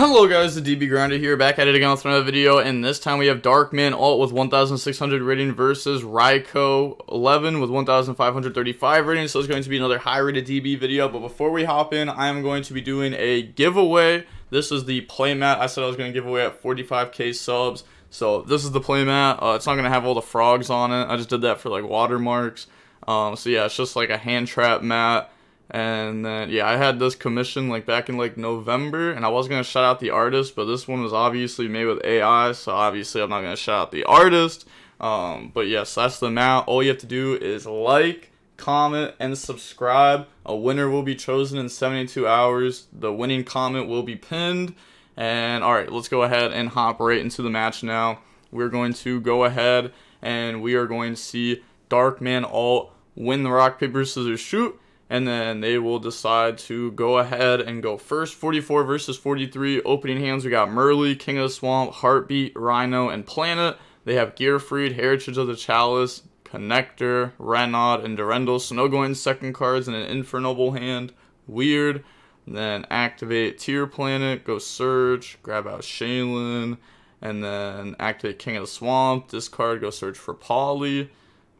Hello guys, the DB Grinder here, back at it again with another video, and this time we have Darkman Alt with 1,600 rating versus Ryko 11 with 1,535 rating, so it's going to be another high rated DB video. But before we hop in, I am going to be doing a giveaway. This is the playmat I said I was going to give away at 45k subs, so this is the playmat. It's not going to have all the frogs on it, I just did that for like watermarks. So yeah, it's just like a hand trap mat. And then yeah, I had this commission like back in like November, and I was gonna shout out the artist, but this one was obviously made with AI, so obviously I'm not gonna shout out the artist. But yes, that's the amount. All you have to do is like, comment, and subscribe. A winner will be chosen in 72 hours. The winning comment will be pinned. And alright, let's go ahead and hop right into the match now. We're going to go ahead and we are going to see Darkman Alt win the rock, paper, scissors, shoot. And then they will decide to go ahead and go first. 44 versus 43. Opening hands, we got Merly, King of the Swamp, Heartbeat, Rhino, and Planet. They have Gearfried, Heritage of the Chalice, Connector, Renaud, and Durendal. So no going second cards and an Infernoble hand. Weird. And then activate Tier Planet, go Surge, grab out Shaylin, and then activate King of the Swamp. Discard, go search for Polly.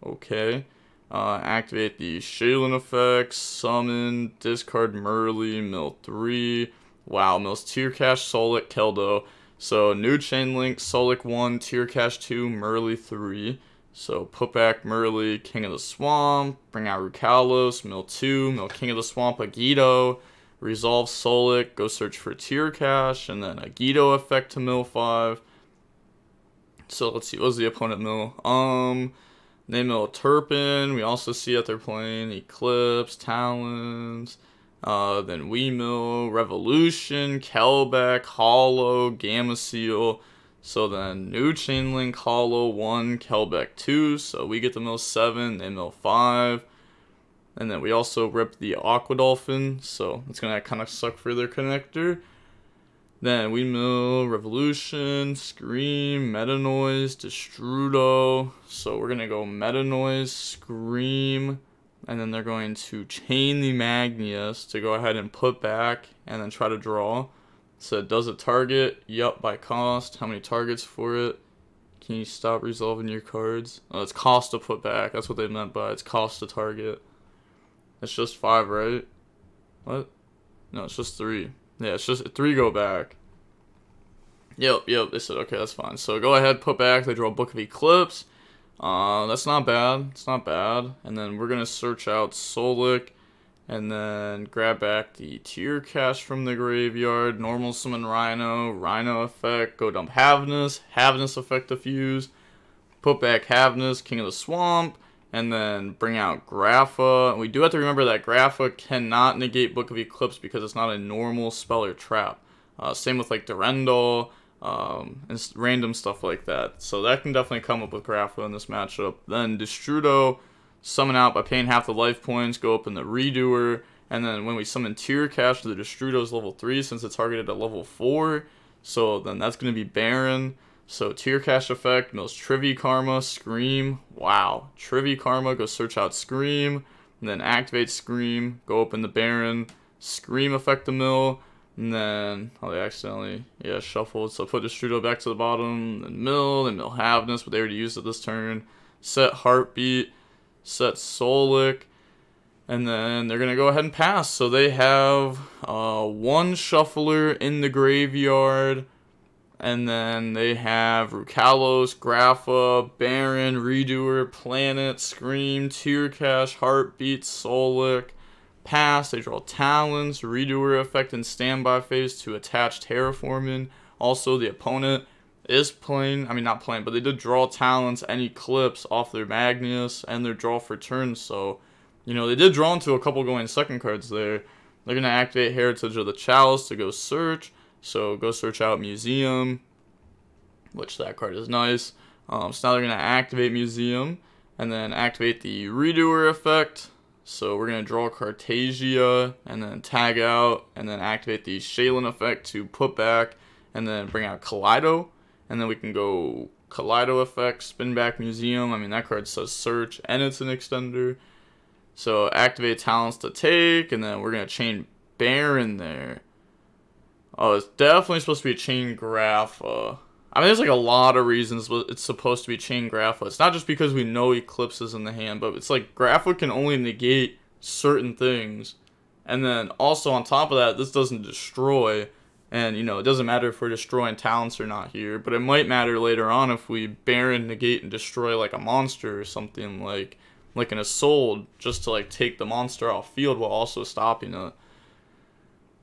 Okay. Activate the Shaylin effects, summon, discard Merly, mill 3. Wow, mills Tier Cash, Solic, Keldo. So new chain link, Solic 1, Tier Cash 2, Merly 3. So put back Merly, King of the Swamp, bring out Rukalos, mill 2, mill King of the Swamp, Agito, resolve Solic, go search for Tier Cash, and then Agito effect to mill 5. So let's see, what was the opponent mill? They mill Turpin. We also see that they're playing Eclipse, Talons. Then we mill Revolution, Kelbeck, Hollow, Gamma Seal. So then new chain link, Hollow 1, Kelbeck 2. So we get to mill 7, they mill 5. And then we also rip the Aqua Dolphin. So it's going to kind of suck for their connector. Then we mill Revolution, Scream, Meta Noise, Destrudo. So we're going to go Meta Noise, Scream, and then they're going to chain the Magnius to go ahead and put back and then try to draw. So does it target? Yup, by cost. How many targets for it? Can you stop resolving your cards? Oh, it's cost to put back. That's what they meant by it's cost to target. It's just 5, right? What? No, it's just 3. Yeah, it's just 3 go back. Yep, they said, okay, that's fine. So go ahead, put back, they draw Book of Eclipse. That's not bad, it's not bad. And then we're going to search out Solic, and then grab back the Tier Cash from the graveyard. Normal summon Rhino, Rhino effect, go dump Havnus, Havnus effect diffuse. Put back Havnus, King of the Swamp. And then bring out Grapha. We do have to remember that Grapha cannot negate Book of Eclipse because it's not a normal spell or trap. Same with like Durendal, and random stuff like that. So that can definitely come up with Grapha in this matchup. Then Destrudo, summon out by paying half the life points, go up in the Redoer. And then when we summon Tier Cash to the Destrudo's level 3 since it's targeted at level 4. So then that's going to be Baron. So Tier Cash effect, mills Trivi Karma, Scream. Wow. Trivi Karma, go search out Scream. And then activate Scream, go open the Baron. Scream effect the mill. And then, oh, they accidentally, shuffled. So put Destrudo back to the bottom. Then mill Havnus, but they already used it this turn. Set Heartbeat, set Solic. And then they're going to go ahead and pass. So they have 1 shuffler in the graveyard. And then they have Rukalos, Grapha, Baron, Redoer, Planet, Scream, Tier Cash, Heartbeat, Solic. Pass, they draw Talons, Redoer effect, and standby phase to attach Terraforming. Also, the opponent is playing, not playing, but they did draw Talons and Eclipse off their Magnius and their draw for turn. So, they did draw into a couple going second cards there. They're going to activate Heritage of the Chalice to go search. So go search out Museum, which that card is nice. So now they're going to activate Museum and then activate the Redoer effect. So we're going to draw Cartagia and then tag out and then activate the Shaylin effect to put back and then bring out Kaleido. And then we can go Kaleido effect, spin back Museum. That card says search and it's an extender. So activate Talents to take, and then we're going to chain Baron there. Oh, it's definitely supposed to be a Chain Grapha. I mean, there's like a lot of reasons it's supposed to be Chain Grapha. It's not just because we know Eclipse is in the hand, but it's like Grapha can only negate certain things. And then also on top of that, this doesn't destroy. And, you know, it doesn't matter if we're destroying talents or not here, but it might matter later on if we Baron, negate, and destroy like a monster or something like an Assault, just to like take the monster off field while also stopping it.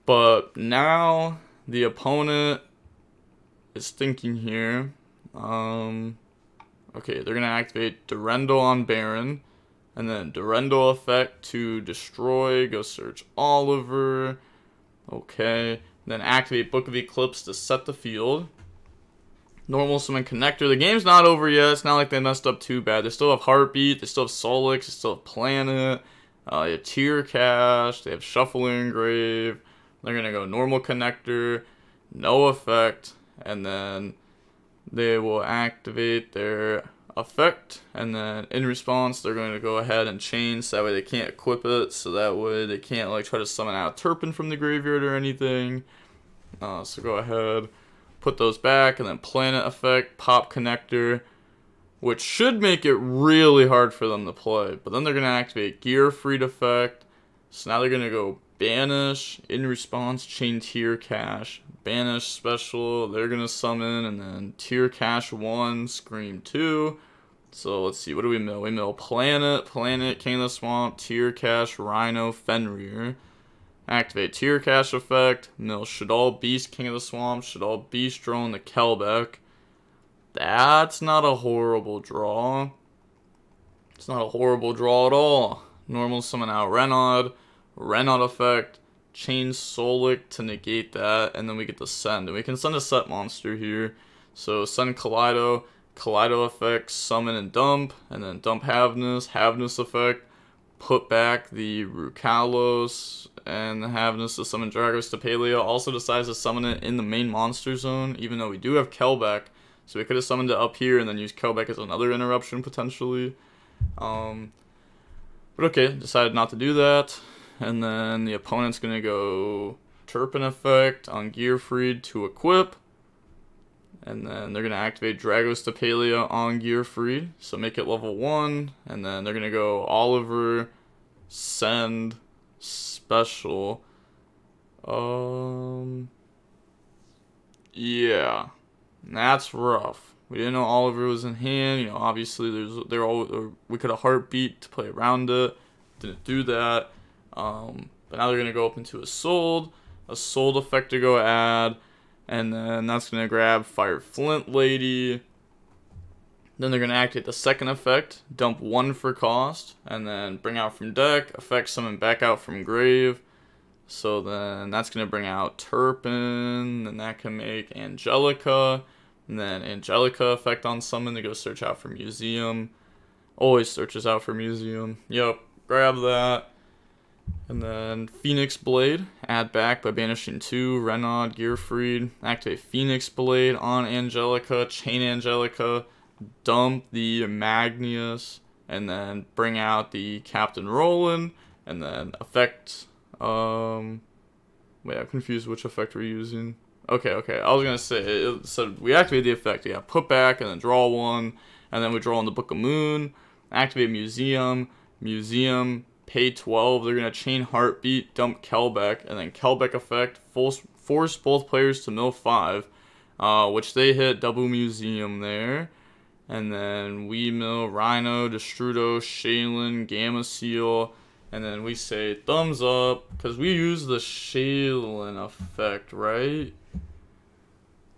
But now the opponent is thinking here. Okay, they're gonna activate Durendal on Baron, and then Durendal effect to destroy. Go search Oliver. Okay, then activate Book of Eclipse to set the field. Normal summon Connector. The game's not over yet. It's not like they messed up too bad. They still have Heartbeat. They still have Solix. They still have Planet. They have Tear Cache. They have Shuffle Engrave. They're going to go normal Connector. No effect. And then they will activate their effect. And then in response, they're going to go ahead and chain. So that way they can't equip it. So that way they can't like try to summon out Turpin from the graveyard or anything. So go ahead. Put those back, and then Planet effect, pop Connector, which should make it really hard for them to play. But then they're going to activate Gearfried effect. So now they're going to go Banish, in response, chain Tear Cache, Banish special, they're going to summon, and then Tear Cache 1, Scream 2. So let's see, what do we mill? We mill Planet, King of the Swamp, Tear Cache, Rhino, Fenrir. Activate Tear Cache effect, mill Shaddoll Beast, King of the Swamp, Shaddoll Beast Drone, the Kelbeck. That's not a horrible draw. It's not a horrible draw at all. Normal summon out Renaud effect, chain Solic to negate that, and then we get to send. And we can send a set monster here. So send Kaleido effect, summon and dump, and then dump Havnus effect, put back the Rukalos, and the Havnus to summon Dragostapelia. Also decides to summon it in the main monster zone, even though we do have Kelbeck. So we could have summoned it up here and then used Kelbeck as another interruption, potentially. But okay, decided not to do that. And then the opponent's going to go Turpin effect on Gearfried to equip. And then they're going to activate Dragostapelia on Gearfried. So make it level 1. And then they're going to go Oliver, send, special. Yeah. That's rough. We didn't know Oliver was in hand. You know, obviously we could have Heartbeat to play around it. Didn't do that. But now they're going to go up into a Sold effect to go add. And then that's going to grab Fire Flint Lady. Then they're going to activate the second effect, dump 1 for cost, and then bring out from deck, effect summon back out from grave. So then that's going to bring out Turpin, then that can make Angelica, and then Angelica effect on summon to go search out for Museum. Always searches out for Museum. Yep, grab that. And then Phoenix Blade, add back by banishing 2, Renaud, Gearfried, activate Phoenix Blade on Angelica, chain Angelica, dump the Magnius, and then bring out the Captain Roland, and then effect, wait, I'm confused which effect we're using. Okay, I was gonna say, so we activate the effect, yeah, put back, and then draw 1, and then we draw in the Book of Moon, activate Museum, pay 12, they're going to chain Heartbeat, dump Kelbeck, and then Kelbeck effect, force both players to mill 5, which they hit double Museum there. And then we mill Rhino, Destrudo, Shaylin, Gamma Seal, and then we say thumbs up, because we use the Shaylin effect, right?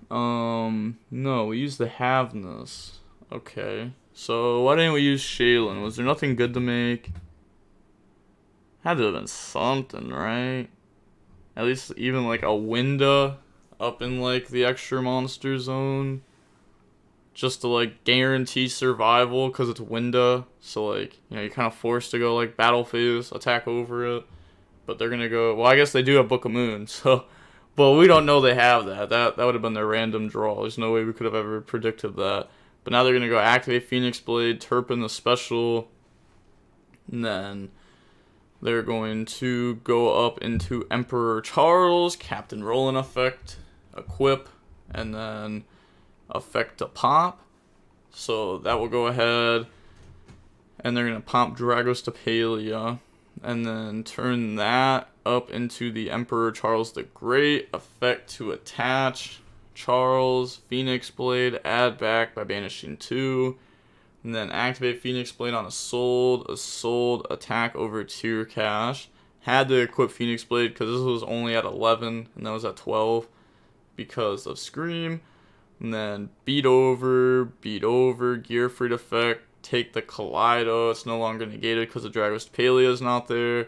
No, we use the Havnus. Okay, so why didn't we use Shaylin? Was there nothing good to make? Had to have been something, right? At least even like a window up in like the extra monster zone. Just to like guarantee survival because it's window. So like, you know, you're kind of forced to go like battle phase, attack over it. But they're going to go, well, I guess they do have Book of Moon. So, but we don't know they have that. That would have been their random draw. There's no way we could have ever predicted that. But now they're going to go activate Phoenix Blade, Turpin the special. And then They're going to go up into Emperor Charles, Captain Roland effect, equip, and then effect to pop. So that will go ahead, and they're going to pop Dragos Tapalia, and then turn that up into the Emperor Charles the Great, effect to attach Charles, Phoenix Blade, add back by banishing 2, and then activate Phoenix Blade on a sold, attack over tier cash. Had to equip Phoenix Blade because this was only at 11, and that was at 12 because of Scream. And then beat over, Gear Freed effect, take the Kaleido, it's no longer negated because the Dragos Tapalia is not there.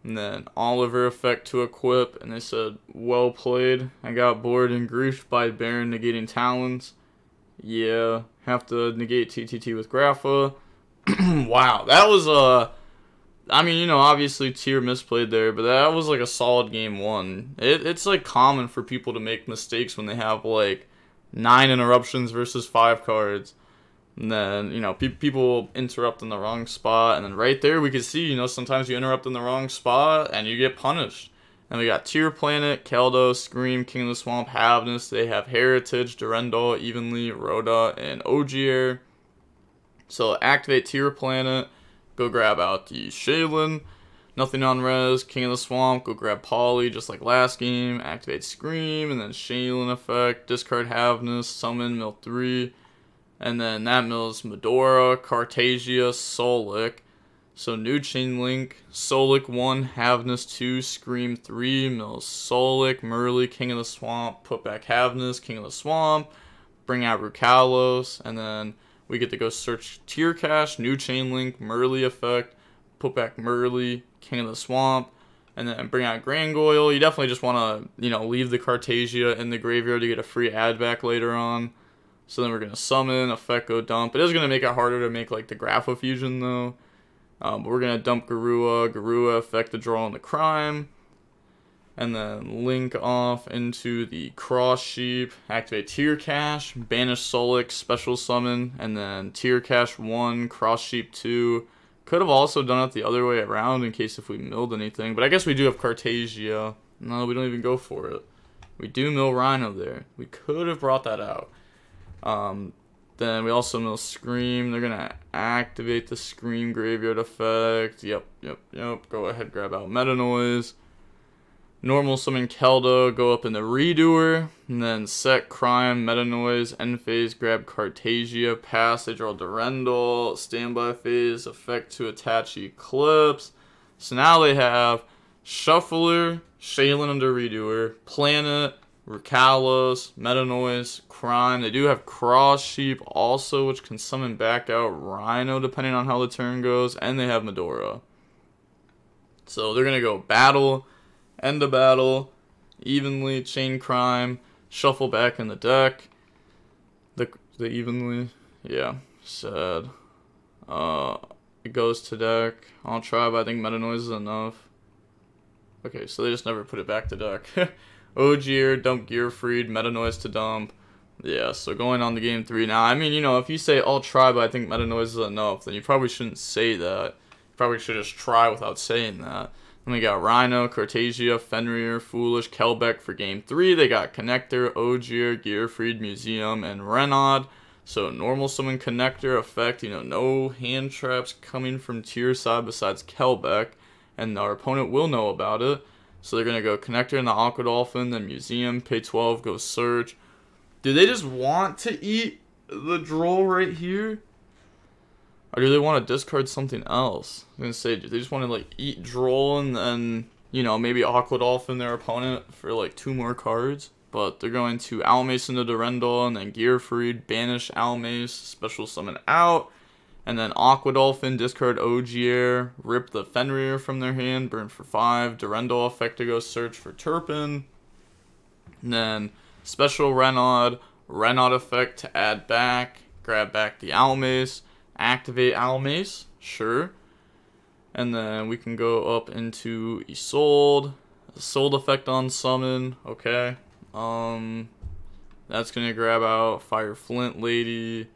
And then Oliver effect to equip, and they said, well played. I got bored and griefed by Baron negating Talons. Yeah, have to negate TTT with Grapha. Wow, that was I mean, you know, obviously tier misplayed there, but that was like a solid game 1. It's like common for people to make mistakes when they have like 9 interruptions versus 5 cards. And then, you know, people interrupt in the wrong spot. And then right there, we can see, you know, sometimes you interrupt in the wrong spot and you get punished. And we got Tier Planet, Keldo, Scream, King of the Swamp, Havnus. They have Heritage, Durendal, Evenly, Rhoda, and Ogier. So activate Tier Planet. Go grab out the Shaylin. Nothing on res. King of the Swamp. Go grab Polly, just like last game. Activate Scream, and then Shaylin effect. Discard Havnus. Summon, mill 3. And then that mills Medora, Cartagia, Solic. So new chain link. Solic 1, Havnus 2, Scream 3, mills Solic, Merly, King of the Swamp, put back Havnus, King of the Swamp, bring out Rukalos, and then we get to go search tier cache, new chain link, Merly effect, put back Merly, King of the Swamp, and then bring out Grangoyle. You definitely just want to, you know, leave the Cartagia in the graveyard to get a free add back later on. So then we're going to summon, effect, go dump. It is going to make it harder to make like the Grapha Fusion though. But we're going to dump Garua, effect the draw on the crime. And then link off into the Cross Sheep, activate Tier Cache, banish Solic, special summon, and then Tier Cache 1, Cross Sheep 2. Could have also done it the other way around in case if we milled anything. But I guess we do have Cartagia. No, we don't even go for it. We do mill Rhino there. We could have brought that out. Then we also mill Scream. They're gonna activate the Scream graveyard effect. Yep. Go ahead, grab out Meta Noise. Normal summon Kelda, go up in the Redoer, and then set Crime, Meta Noise, end phase, grab Cartagia, pass, they draw Durendal, standby phase, effect to attach Eclipse. So now they have Shuffler, Shaylin under Redoer, Planet, Rukalos, Meta Noise, Crime. They do have Cross Sheep also, which can summon back out Rhino depending on how the turn goes, and they have Medora. So they're going to go battle, end of battle, evenly, chain Crime, shuffle back in the deck. The evenly, yeah, sad. It goes to deck. I'll try, but I think Meta Noise is enough. Okay, so they just never put it back to deck. Ogier, dump Gear Freed, Meta Noise to dump. Yeah, so going on to game 3 now. I mean, you know, if you say I'll try, but I think Meta Noise is enough, then you probably shouldn't say that. You probably should just try without saying that. Then we got Rhino, Cartagia, Fenrir, Foolish, Kelbeck for game 3. They got Connector, Ogier, Gear Freed, Museum, and Renaud. So normal summon Connector effect, you know, no hand traps coming from tier side besides Kelbeck, and our opponent will know about it. So they're going to go Connector in the Aqua Dolphin, then Museum, pay 12, go Search. Do they just want to eat the Droll right here? Or do they want to discard something else? I'm going to say, do they just want to like eat Droll and then, you know, maybe Aqua Dolphin their opponent for like 2 more cards? But they're going to Almace into Durendal, and then Gear Freed, banish Almace, special summon out. And then Aqua Dolphin, discard Ogier, rip the Fenrir from their hand, burn for 5. Durendal effect to go search for Turpin. And then special Renaud effect to add back, grab back the Almace, activate Almace, sure. And then we can go up into Isolde, Isolde effect on summon, okay. That's gonna grab out Fire Flint Lady.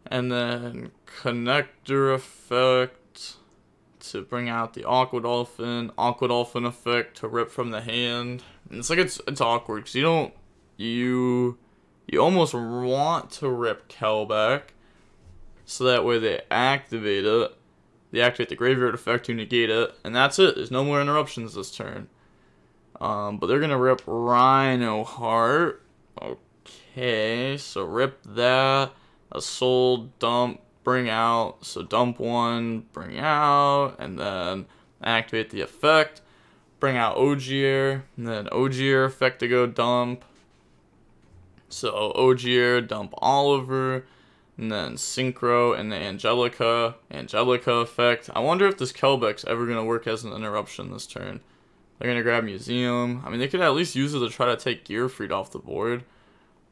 And then Connector effect to bring out the Aqua Dolphin effect to rip from the hand. And it's like it's awkward because you almost want to rip Kelbeck so that way they activate it. They activate the graveyard effect to negate it, and that's it. There's no more interruptions this turn. But they're gonna rip Rhino Heart. Okay, so rip that. A soul dump, bring out. So dump one, bring out, and then activate the effect. Bring out Ogier, and then Ogier effect to go dump. So Ogier, dump Oliver, and then Synchro and the Angelica effect. I wonder if this Kelbeck's ever going to work as an interruption this turn. They're going to grab Museum. I mean, they could at least use it to try to take Gearfried off the board.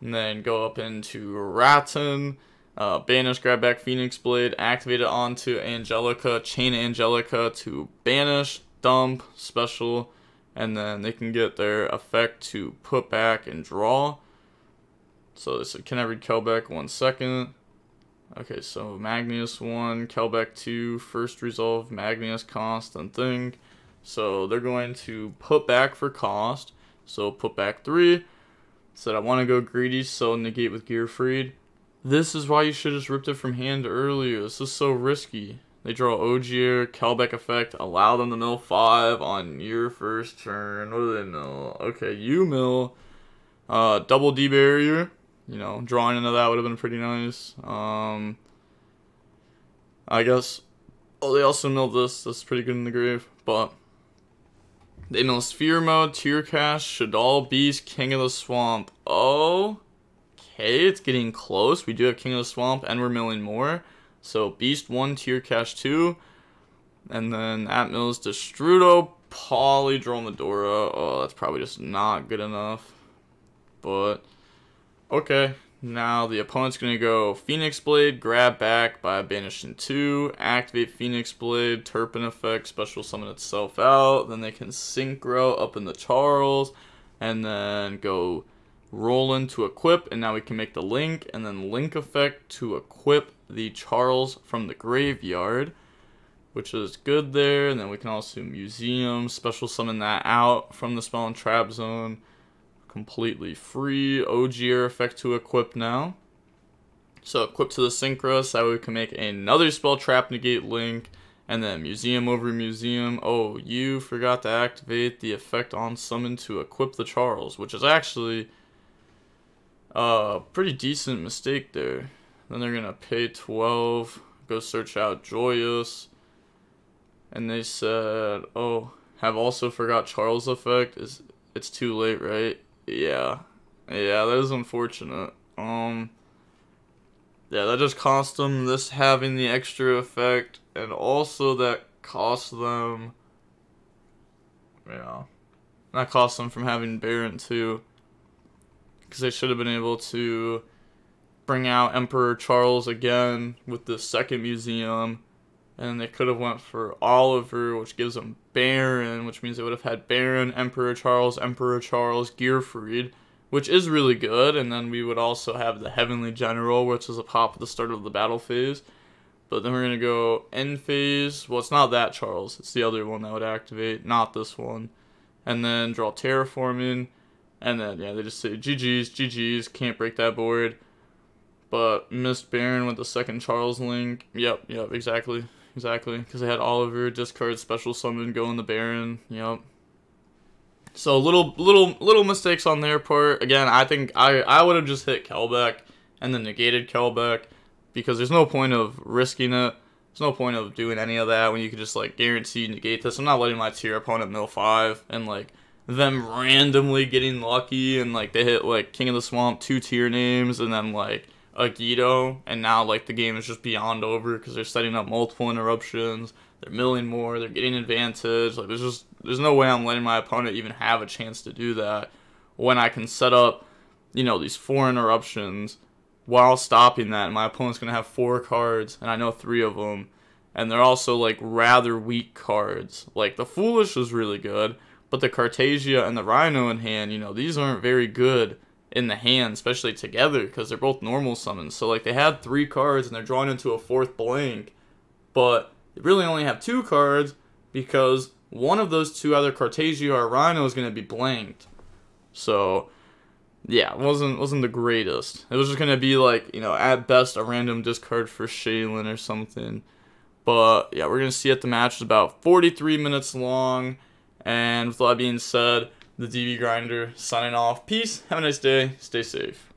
And then go up into Ratton, banish, grab back Phoenix Blade, activate it onto Angelica, chain Angelica to banish, dump, special, and then they can get their effect to put back and draw. So this can I read Kelbeck 1 second? Okay, so Magnius 1, Kelbeck 2, first resolve, Magnius cost, and thing. So they're going to put back for cost. So put back 3. Said I want to go greedy, so negate with Gearfried. This is why you should have just ripped it from hand earlier. This is so risky. They draw Ogier, Kelbeck effect, allow them to mill 5 on your first turn. What do they mill? Okay, you mill double D barrier. You know, drawing into that would have been pretty nice. I guess. Oh, they also milled this. That's pretty good in the grave. But they mill Sphere Mode, Tier Cash, Shaddoll Beast, King of the Swamp. Oh, okay, it's getting close. We do have King of the Swamp, and we're milling more. So Beast 1, Tier Cash 2, and then that mills Destrudo, Poly, draw Medora. Oh, that's probably just not good enough. But okay, now the opponent's gonna go Phoenix Blade, grab back by banishing 2, activate Phoenix Blade, Turpin effect, special summon itself out. Then they can Synchro up in the Charles, and then go Roland to equip, and now we can make the Link, and then Link effect to equip the Charles from the graveyard, which is good there. And then we can also Museum, special summon that out from the spell and trap zone, completely free. Ogier effect to equip now. So equip to the Synchro, so that way we can make another spell trap negate Link, and then Museum over Museum. Oh, you forgot to activate the effect on summon to equip the Charles, which is actually a pretty decent mistake there. Then they're gonna pay 12, go search out Joyous, and they said, oh, have also forgot Charles effect. It's too late, right? Yeah, that is unfortunate. Yeah, that just cost them this having the extra effect, and also that cost them, yeah, that cost them from having Baron too, because they should have been able to bring out Emperor Charles again with the second Museum, and they could have went for Oliver, which gives them Baron, which means they would have had Baron, Emperor Charles, Gearfried, which is really good. And then we would also have the Heavenly General, which is a pop at the start of the battle phase. But then we're going to go end phase. Well, it's not that Charles. It's the other one that would activate, not this one. And then draw Terraforming. And then, yeah, they just say GG's, can't break that board. But missed Baron with the second Charles Link. Yep, exactly. Because they had Oliver, discard, special summon, go in the Baron. Yep. So little mistakes on their part. Again, I think I would have just hit Kelbeck and then negated Kelbeck, because there's no point of risking it. There's no point of doing any of that when you could just like guarantee negate this. I'm not letting my tier opponent mill 5 and like them randomly getting lucky and like they hit like King of the Swamp 2 tier names and then like Agido, and now like the game is just beyond over because they're setting up multiple interruptions, they're milling more, they're getting advantage. Like there's no way I'm letting my opponent even have a chance to do that when I can set up, you know, these 4 interruptions while stopping that, and my opponent's gonna have 4 cards and I know 3 of them, and they're also like rather weak cards. Like the Foolish is really good, but the Cartagia and the Rhino in hand, you know, these aren't very good in the hand, especially together, because they're both normal summons. So like they had 3 cards and they're drawn into a 4th blank, but really only have 2 cards because one of those 2, either Cartesia or Rhino, is going to be blanked. So yeah, it wasn't the greatest. It was just going to be like, you know, at best a random discard for Shaylin or something. But yeah, we're going to see it. The match is about 43 minutes long. And with all that being said, the DB Grinder signing off. Peace. Have a nice day. Stay safe.